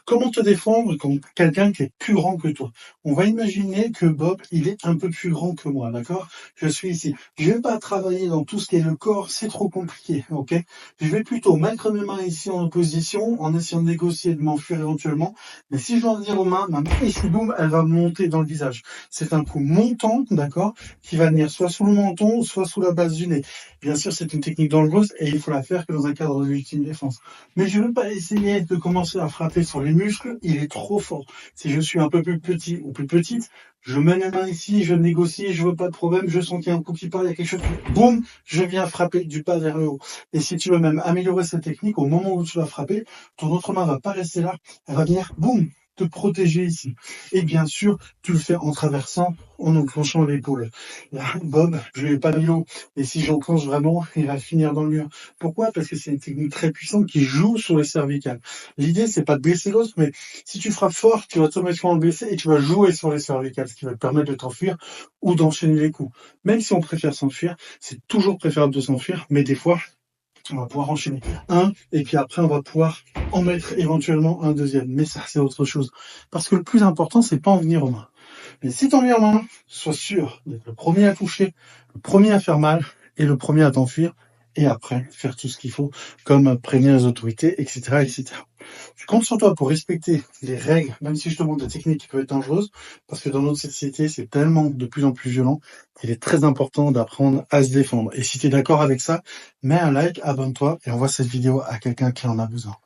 Comment te défendre contre quelqu'un qui est plus grand que toi? On va imaginer que Bob, il est un peu plus grand que moi, d'accord? Je suis ici. Je vais pas travailler dans tout ce qui est le corps, c'est trop compliqué, ok? Je vais plutôt mettre mes mains ici en opposition, en essayant de négocier, de m'enfuir éventuellement. Mais si je dois dire aux mains, ma main ici, boum, elle va monter dans le visage. C'est un coup montant, d'accord, qui va venir soit sous le menton, soit sous la base du nez. Bien sûr, c'est une technique dangereuse et il faut la faire que dans un cadre de légitime défense. Mais je ne veux pas essayer de commencer à frapper sur les muscles, il est trop fort. Si je suis un peu plus petit ou plus petite, je mets les mains ici, je négocie, je veux pas de problème, je sens qu'il y a un coup qui part, il y a quelque chose, boum, je viens frapper du bas vers le haut. Et si tu veux même améliorer cette technique, au moment où tu vas frapper, ton autre main va pas rester là, elle va venir, boum, te protéger ici. Et bien sûr, tu le fais en traversant, en enclenchant l'épaule. Là, Bob, je lui ai pas mis l'eau. Et si j'enclenche vraiment, il va finir dans le mur. Pourquoi? Parce que c'est une technique très puissante qui joue sur les cervicales. L'idée, c'est pas de blesser l'autre, mais si tu frappes fort, tu vas automatiquement le blesser et tu vas jouer sur les cervicales, ce qui va te permettre de t'enfuir ou d'enchaîner les coups. Même si on préfère s'enfuir, c'est toujours préférable de s'enfuir, mais des fois, on va pouvoir enchaîner un, et puis après, on va pouvoir en mettre éventuellement un deuxième. Mais ça, c'est autre chose. Parce que le plus important, c'est pas en venir aux mains. Mais si t'en viens aux mains, sois sûr d'être le premier à toucher, le premier à faire mal et le premier à t'enfuir. Et après, faire tout ce qu'il faut, comme prévenir les autorités, etc., etc. Je compte sur toi pour respecter les règles, même si je te montre des techniques qui peuvent être dangereuses, parce que dans notre société, c'est tellement de plus en plus violent qu'il est très important d'apprendre à se défendre. Et si tu es d'accord avec ça, mets un like, abonne-toi et envoie cette vidéo à quelqu'un qui en a besoin.